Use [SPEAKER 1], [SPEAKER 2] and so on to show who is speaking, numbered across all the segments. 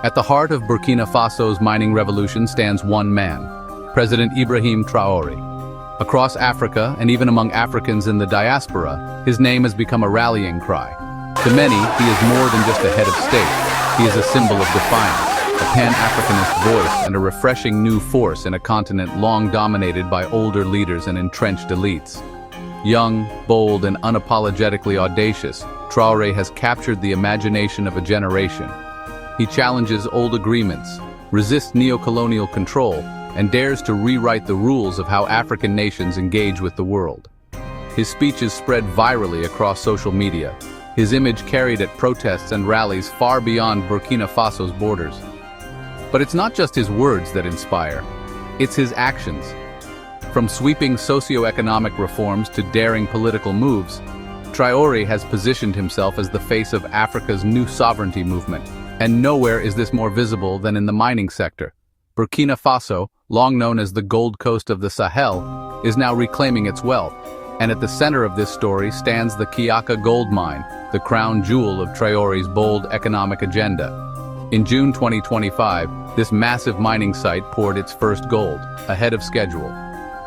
[SPEAKER 1] At the heart of Burkina Faso's mining revolution stands one man, President Ibrahim Traore. Across Africa, and even among Africans in the diaspora, his name has become a rallying cry. To many, he is more than just a head of state. He is a symbol of defiance, a pan-Africanist voice, and a refreshing new force in a continent long dominated by older leaders and entrenched elites. Young, bold, and unapologetically audacious, Traore has captured the imagination of a generation. He challenges old agreements, resists neo-colonial control, and dares to rewrite the rules of how African nations engage with the world. His speeches spread virally across social media, his image carried at protests and rallies far beyond Burkina Faso's borders. But it's not just his words that inspire, it's his actions. From sweeping socio-economic reforms to daring political moves, Traore has positioned himself as the face of Africa's new sovereignty movement. And nowhere is this more visible than in the mining sector. Burkina Faso, long known as the Gold Coast of the Sahel, is now reclaiming its wealth. And at the center of this story stands the Kiaka gold mine, the crown jewel of Traore's bold economic agenda. In June 2025, this massive mining site poured its first gold, ahead of schedule.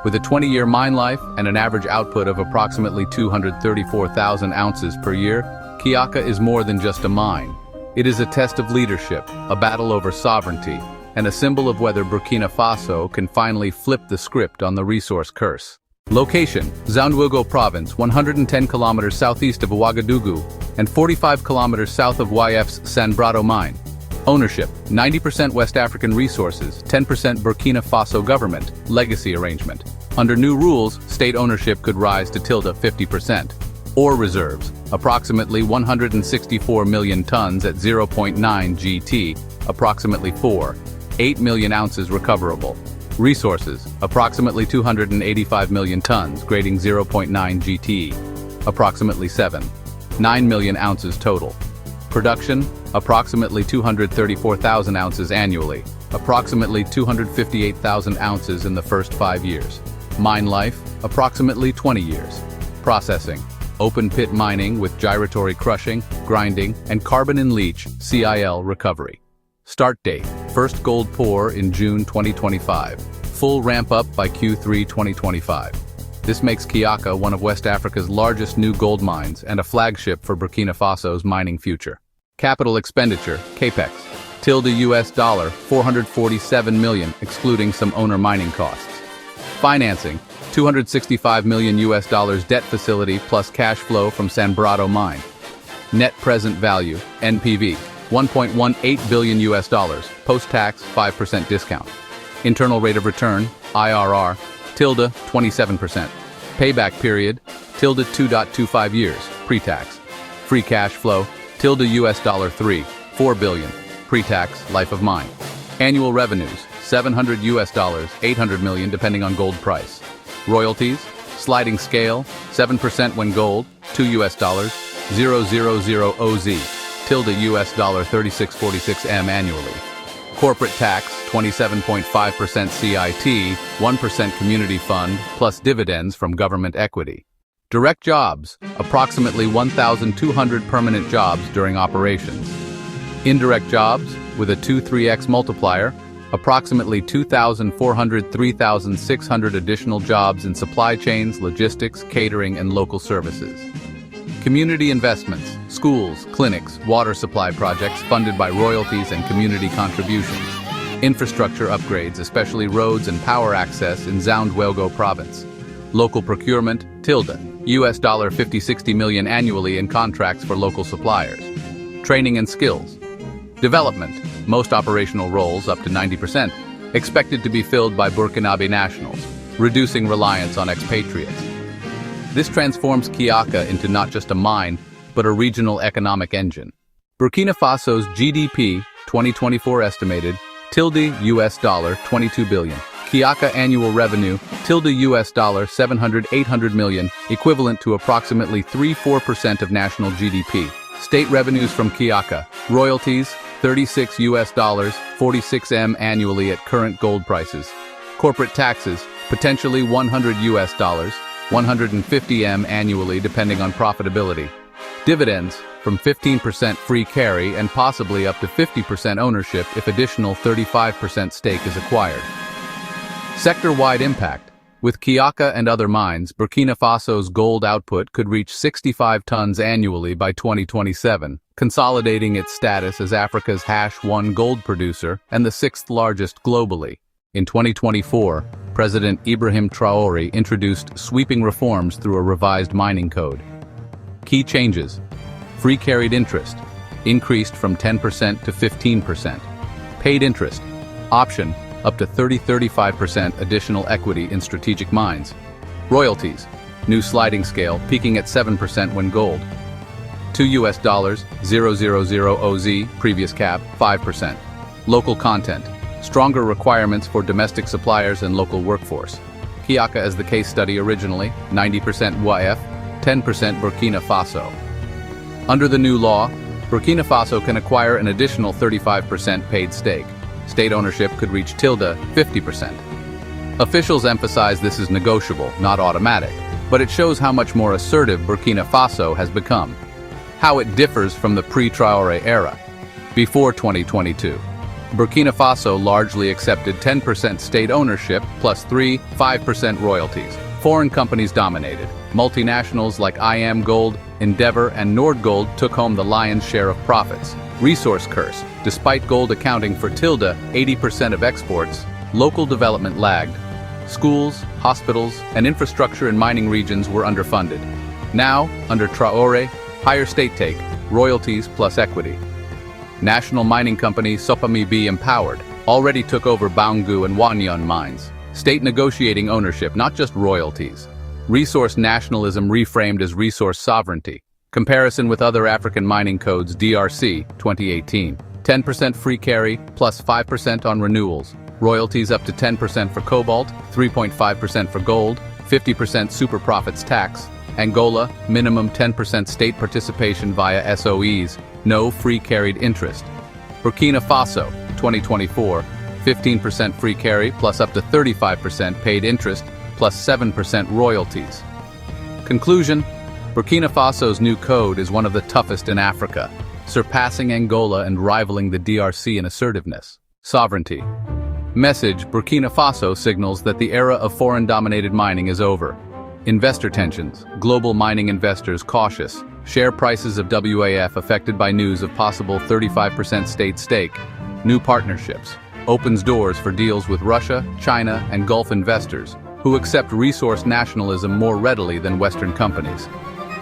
[SPEAKER 1] With a 20-year mine life and an average output of approximately 234,000 ounces per year, Kiaka is more than just a mine. It is a test of leadership, a battle over sovereignty, and a symbol of whether Burkina Faso can finally flip the script on the resource curse. Location: Zaunduogo Province, 110 kilometers southeast of Ouagadougou, and 45 kilometers south of YF's Sanbrado mine. Ownership: 90% West African Resources, 10% Burkina Faso government, legacy arrangement. Under new rules, state ownership could rise to 50%. Ore reserves: approximately 164 million tons at 0.9 GT, approximately 8 million ounces recoverable. Resources: approximately 285 million tons, grading 0.9 GT, approximately 9 million ounces total. Production: approximately 234,000 ounces annually, approximately 258,000 ounces in the first 5 years. Mine life: approximately 20 years. Processing: open pit mining with gyratory crushing, grinding, and carbon-in-leach (CIL) recovery. Start date: first gold pour in June 2025. Full ramp-up by Q3 2025. This makes Kiaka one of West Africa's largest new gold mines and a flagship for Burkina Faso's mining future. Capital expenditure, CAPEX, $447 million, excluding some owner mining costs. Financing: $265 million debt facility plus cash flow from Sanbrado mine. Net present value, NPV, $1.18 billion, post-tax 5% discount. Internal rate of return, IRR, 27%. Payback period, 2.25 years, pre-tax. Free cash flow, $4 billion, pre-tax, life of mine. Annual revenues, $700 $800 million depending on gold price. Royalties, sliding scale, 7% when gold, $2 000 OZ, $3646 annually. Corporate tax, 27.5% CIT, 1% community fund, plus dividends from government equity. Direct jobs, approximately 1,200 permanent jobs during operations. Indirect jobs, with a 2-3x multiplier, approximately 2,400 3,600 additional jobs in supply chains, logistics, catering, and local services. Community investments, schools, clinics, water supply projects funded by royalties and community contributions. Infrastructure upgrades, especially roads and power access in Zaunduogo Province. Local procurement, $50-60 million annually in contracts for local suppliers. Training and skills. Development, most operational roles up to 90%, expected to be filled by Burkinabe nationals, reducing reliance on expatriates. This transforms Kiaka into not just a mine, but a regional economic engine. Burkina Faso's GDP, 2024 estimated, $22 billion. Kiaka annual revenue, $700-800 million, equivalent to approximately 3-4% of national GDP. State revenues from Kiaka, royalties, $36 46 annually at current gold prices. Corporate taxes, potentially $100 150 annually depending on profitability. Dividends from 15% free carry and possibly up to 50% ownership if additional 35% stake is acquired. Sector-wide impact. With Kiaka and other mines, Burkina Faso's gold output could reach 65 tons annually by 2027, consolidating its status as Africa's #1 gold producer and the 6th largest globally. In 2024, President Ibrahim Traore introduced sweeping reforms through a revised mining code. Key changes. Free carried interest, increased from 10% to 15%. Paid interest, option, up to 35% additional equity in strategic mines. Royalties, new sliding scale, peaking at 7% when gold. $2, 000 OZ, previous cap, 5%. Local content, stronger requirements for domestic suppliers and local workforce. Kiaka as the case study originally, 90% WAF, 10% Burkina Faso. Under the new law, Burkina Faso can acquire an additional 35% paid stake. State ownership could reach 50%. Officials emphasize this is negotiable, not automatic, but it shows how much more assertive Burkina Faso has become. How it differs from the pre-Traore era. Before 2022, Burkina Faso largely accepted 10% state ownership plus 5% royalties. Foreign companies dominated. Multinationals like IM Gold, Endeavor, and Nordgold took home the lion's share of profits. Resource curse. Despite gold accounting for 80% of exports, local development lagged. Schools, hospitals, and infrastructure in mining regions were underfunded. Now, under Traore, higher state take, royalties plus equity. National mining company Sopami B Empowered already took over Bangu and Wanyan mines. State negotiating ownership, not just royalties. Resource nationalism reframed as resource sovereignty. Comparison with other African mining codes DRC 2018. 10% free carry plus 5% on renewals. Royalties up to 10% for cobalt, 3.5% for gold, 50% super profits tax. Angola, minimum 10% state participation via SOEs, no free carried interest. Burkina Faso 2024, 15% free carry plus up to 35% paid interest plus 7% royalties. Conclusion, Burkina Faso's new code is one of the toughest in Africa, surpassing Angola and rivaling the DRC in assertiveness. Sovereignty. Message, Burkina Faso signals that the era of foreign-dominated mining is over. Investor tensions, global mining investors cautious, share prices of WAF affected by news of possible 35% state stake. New partnerships, opens doors for deals with Russia, China, and Gulf investors, who accept resource nationalism more readily than Western companies.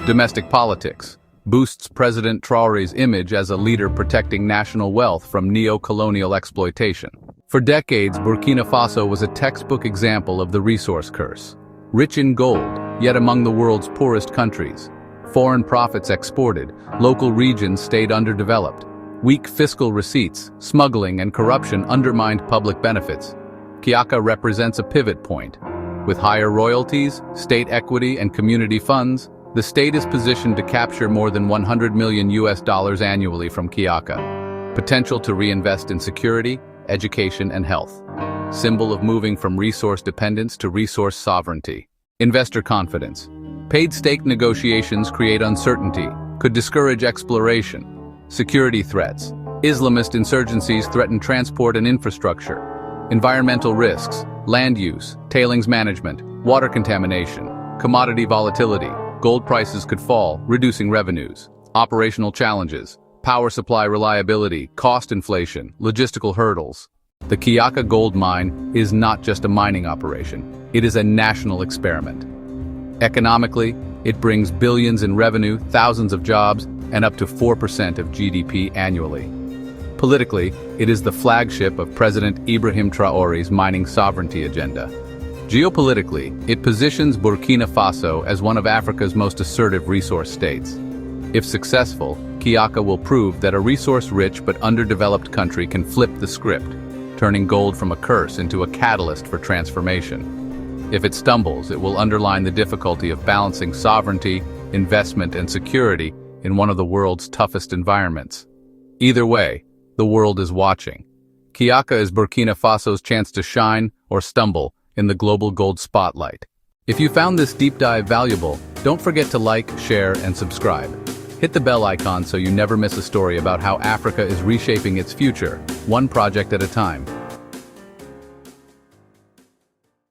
[SPEAKER 1] Domestic politics, boosts President Traore's image as a leader protecting national wealth from neo-colonial exploitation. For decades, Burkina Faso was a textbook example of the resource curse. Rich in gold, yet among the world's poorest countries. Foreign profits exported, local regions stayed underdeveloped. Weak fiscal receipts, smuggling, and corruption undermined public benefits. Kiaka represents a pivot point. With higher royalties, state equity, and community funds, the state is positioned to capture more than $100 million annually from Kiaka. Potential to reinvest in security, education, and health. Symbol of moving from resource dependence to resource sovereignty. Investor confidence. Paid stake negotiations create uncertainty, could discourage exploration. Security threats. Islamist insurgencies threaten transport and infrastructure. Environmental risks. Land use, tailings management, water contamination, commodity volatility. Gold prices could fall, reducing revenues. Operational challenges. Power supply reliability, cost inflation, logistical hurdles. The Kiaka gold mine is not just a mining operation, it is a national experiment. Economically, it brings billions in revenue, thousands of jobs, and up to 4% of GDP annually. Politically, it is the flagship of President Ibrahim Traore's mining sovereignty agenda. Geopolitically, it positions Burkina Faso as one of Africa's most assertive resource states. If successful, Kiaka will prove that a resource-rich but underdeveloped country can flip the script, turning gold from a curse into a catalyst for transformation. If it stumbles, it will underline the difficulty of balancing sovereignty, investment, and security in one of the world's toughest environments. Either way, the world is watching. Kiaka is Burkina Faso's chance to shine or stumble in the global gold spotlight. If you found this deep dive valuable, don't forget to like, share, and subscribe. Hit the bell icon so you never miss a story about how Africa is reshaping its future, one project at a time.